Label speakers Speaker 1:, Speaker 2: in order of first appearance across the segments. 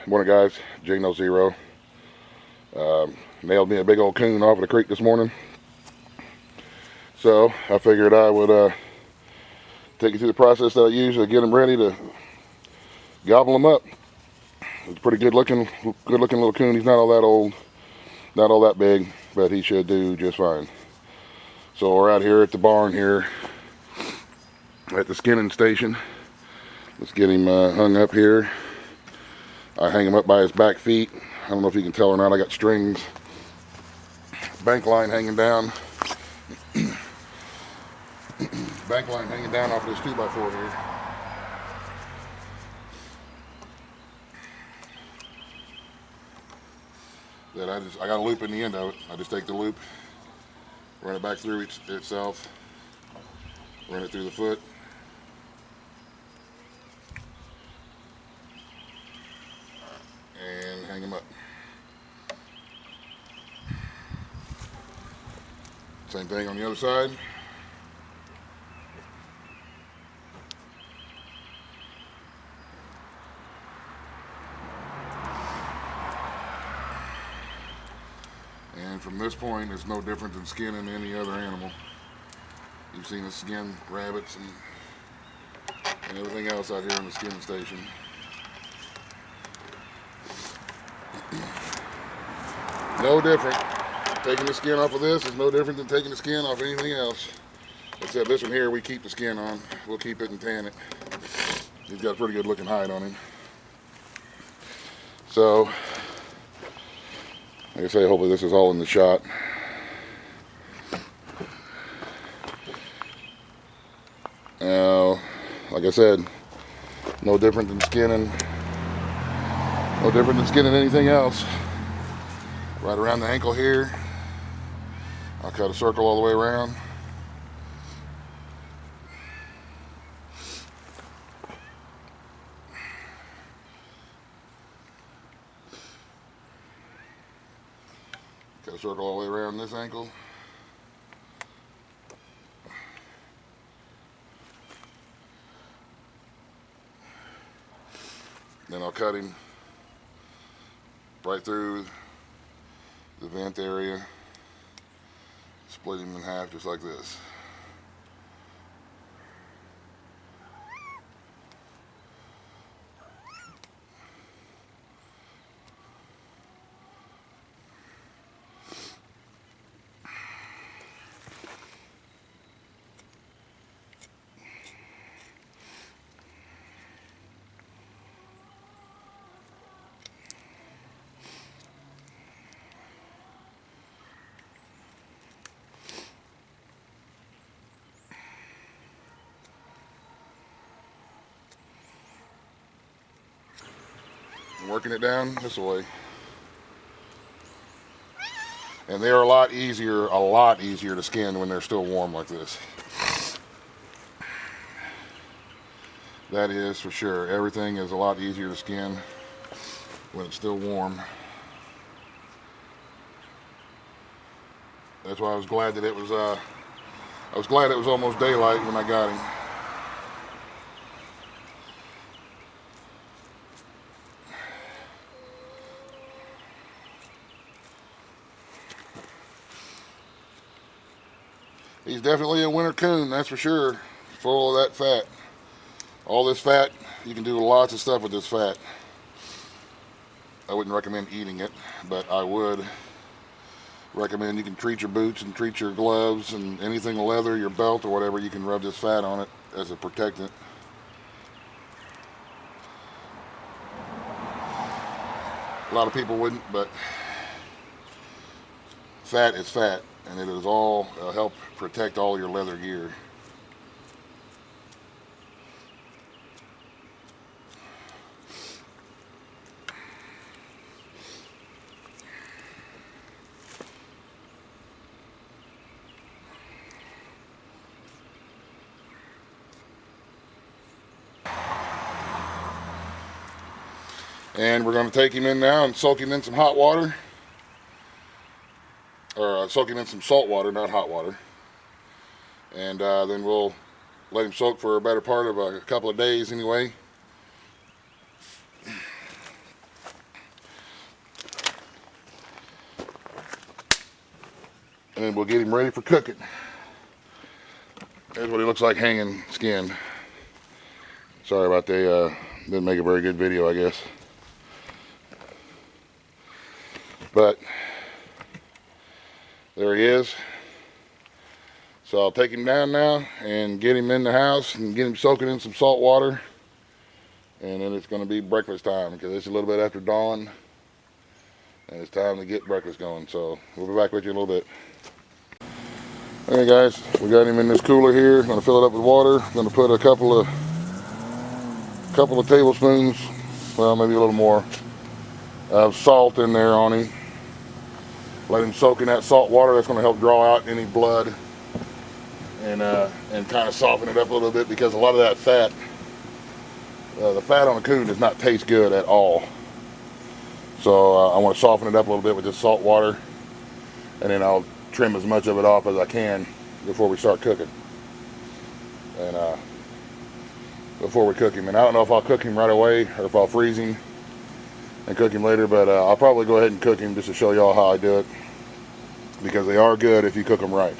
Speaker 1: Morning, guys. Jano Zero. Nailed me a big old coon off of the creek this morning. So I figured I would take you through the process that I use to get them ready to gobble them up. It's a pretty good looking little coon. He's not all that old, not all that big, but he should do just fine. So we're out here at the barn here at the skinning station. Let's get him hung up here. I hang him up by his back feet. I don't know if you can tell or not. I got strings, bank line hanging down. Bank line hanging down off this 2x4 here. That I got a loop in the end of it. I just take the loop, run it back through itself, run it through the foot, and hang them up. Same thing on the other side. And from this point, it's no different than skinning any other animal. You've seen us skin rabbits and everything else out here in the skinning station. No different. Taking the skin off of this is no different than taking the skin off anything else. Except this one here, we keep the skin on. We'll keep it and tan it. He's got a pretty good looking hide on him. So, like I say, hopefully this is all in the shot. Now, like I said, no different than skinning anything else. Right around the ankle here, I'll cut a circle all the way around. Cut a circle all the way around this ankle. Then I'll cut him right through the vent area, split him in half just like this. Working it down this way. And they're a lot easier to skin when they're still warm like this. That is for sure. Everything is a lot easier to skin when it's still warm. That's why I was glad that it was almost daylight when I got him. He's definitely a winter coon, that's for sure. Full of that fat. All this fat, you can do lots of stuff with this fat. I wouldn't recommend eating it, but I would recommend you can treat your boots and treat your gloves and anything leather, your belt or whatever, you can rub this fat on it as a protectant. A lot of people wouldn't, but fat is fat, and it is all help protect all your leather gear. And we're going to take him in now and soak him in some hot water. Or soak him in some salt water, not hot water. And then we'll let him soak for a better part of a couple of days anyway. and we'll get him ready for cooking. Here's what he looks like hanging skinned. Sorry about they didn't make a very good video, I guess. But there he is. So I'll take him down now and get him in the house and get him soaking in some salt water. And then it's going to be breakfast time because it's a little bit after dawn. And it's time to get breakfast going. So we'll be back with you in a little bit. Alright guys, we got him in this cooler here. I'm going to fill it up with water. I'm going to put a couple of tablespoons, well maybe a little more, of salt in there on him. Let him soak in that salt water. That's going to help draw out any blood and kind of soften it up a little bit, because a lot of that fat, the fat on a coon does not taste good at all. So I want to soften it up a little bit with this salt water, and then I'll trim as much of it off as I can before we start cooking. And before we cook him, and I don't know if I'll cook him right away or if I'll freeze him and cook him later, but I'll probably go ahead and cook him just to show y'all how I do it, because they are good if you cook them right.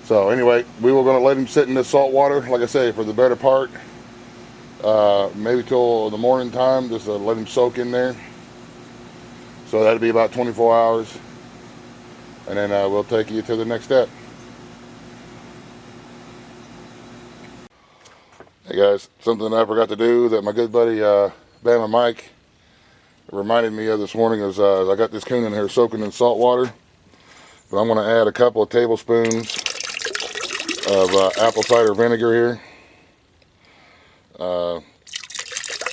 Speaker 1: So anyway, we were going to let him sit in this salt water, like I say, for the better part, maybe till the morning time, just to let him soak in there. So that'll be about 24 hours, and then we'll take you to the next step. Hey guys, something I forgot to do that my good buddy Bama Mike reminded me of this morning is I got this coon in here soaking in salt water, but I'm going to add a couple of tablespoons of apple cider vinegar here.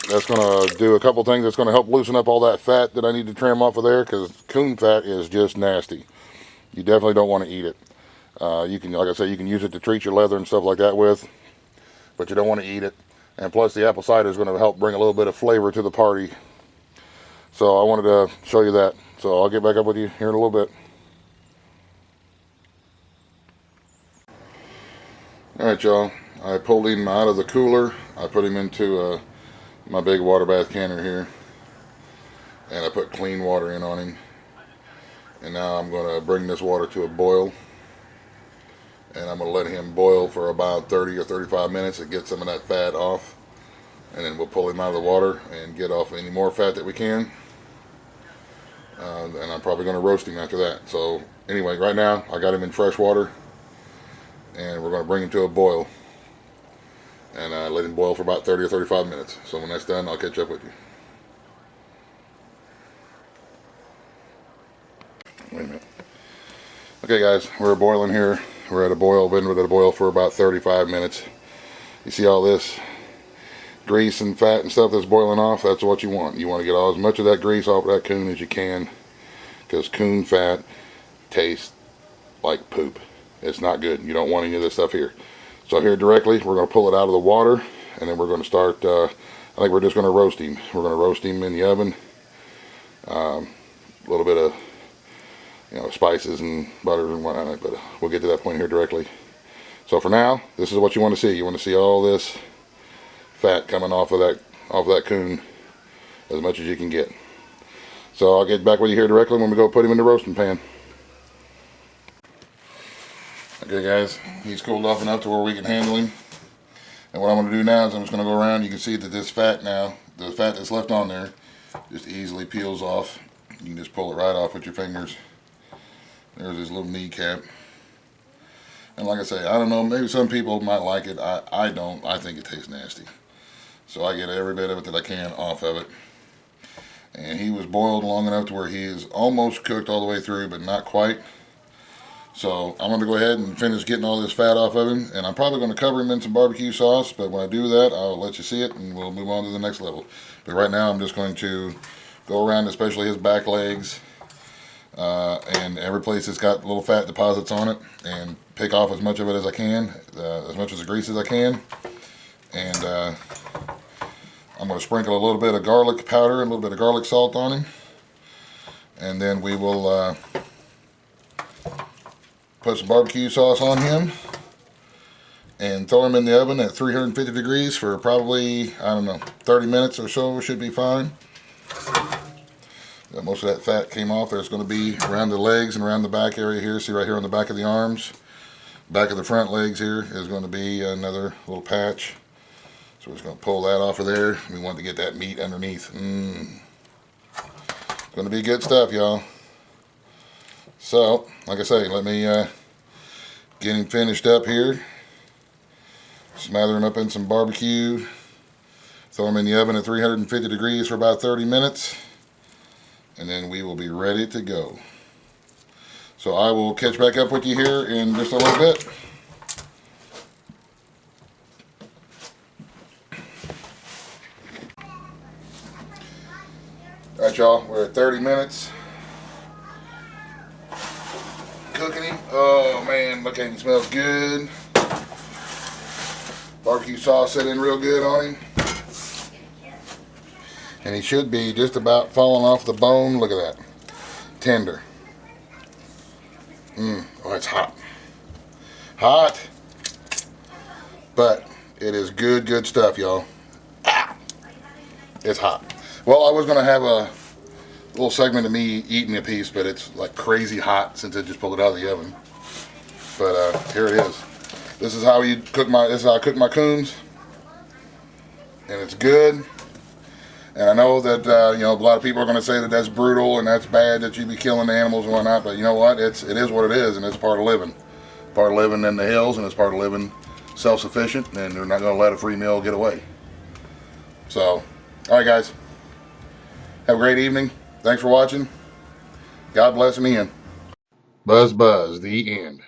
Speaker 1: That's going to do a couple things. That's going to help loosen up all that fat that I need to trim off of there, because coon fat is just nasty. You definitely don't want to eat it. You can, like I said, you can use it to treat your leather and stuff like that with, but you don't want to eat it. And plus the apple cider is going to help bring a little bit of flavor to the party. So I wanted to show you that. So I'll get back up with you here in a little bit. Alright y'all, I pulled him out of the cooler. I put him into my big water bath canner here, and I put clean water in on him. And now I'm going to bring this water to a boil, and I'm going to let him boil for about 30 or 35 minutes to get some of that fat off, and then we'll pull him out of the water and get off any more fat that we can. And I'm probably going to roast him after that. So anyway, right now I got him in fresh water, and we're going to bring him to a boil, and let him boil for about 30 or 35 minutes. So when that's done, I'll catch up with you. Wait a minute. Okay guys, we're boiling here. We're at a boil, been at a boil for about 35 minutes. You see all this grease and fat and stuff that's boiling off? That's what you want. You want to get all as much of that grease off of that coon as you can, because coon fat tastes like poop. It's not good. You don't want any of this stuff here. So here directly, we're going to pull it out of the water, and then we're going to start, I think we're just going to roast him. We're going to roast him in the oven. A little bit of, spices and butter and whatnot, but we'll get to that point here directly. So for now, this is what you want to see. You want to see all this fat coming off of that coon as much as you can get. So I'll get back with you here directly when we go put him in the roasting pan. Okay guys, he's cooled off enough to where we can handle him. And what I'm going to do now is I'm just going to go around. You can see that this fat now, the fat that's left on there, just easily peels off. You can just pull it right off with your fingers. There's his little kneecap. And like I say, I don't know, maybe some people might like it. I don't. I think it tastes nasty. So I get every bit of it that I can off of it. And he was boiled long enough to where he is almost cooked all the way through, but not quite. So I'm going to go ahead and finish getting all this fat off of him, and I'm probably going to cover him in some barbecue sauce, but when I do that, I'll let you see it, and we'll move on to the next level. But right now, I'm just going to go around, especially his back legs, and every place that's got little fat deposits on it, and pick off as much of it as I can, as much of the grease as I can. And I'm going to sprinkle a little bit of garlic powder, a little bit of garlic salt on him, and then we will put some barbecue sauce on him and throw him in the oven at 350 degrees for probably, I don't know, 30 minutes or so. Should be fine. Most of that fat came off. There's going to be around the legs and around the back area here. See right here on the back of the arms. Back of the front legs here is going to be another little patch. So we're just going to pull that off of there. We want to get that meat underneath. It's going to be good stuff, y'all. So, like I say, let me get him finished up here. Smother him up in some barbecue. Throw him in the oven at 350 degrees for about 30 minutes. And then we will be ready to go. So I will catch back up with you here in just a little bit. Alright y'all, we're at 30 minutes. Cooking him. Oh man, look at him, smells good. Barbecue sauce set in real good on him. And he should be just about falling off the bone. Look at that. Tender. Oh, it's hot. Hot. But it is good, good stuff, y'all. It's hot. Well, I was going to have a little segment of me eating a piece, but it's like crazy hot since I just pulled it out of the oven. But here it is. This is how you cook this is how I cook my coons. And it's good. And I know that you know, a lot of people are going to say that that's brutal and that's bad that you be killing the animals and whatnot. But you know what? It is what it is, and it's part of living. Part of living in the hills, and it's part of living self-sufficient. And they're not going to let a free meal get away. So, all right, guys. Have a great evening. Thanks for watching. God bless and the end. Buzz, buzz. The end.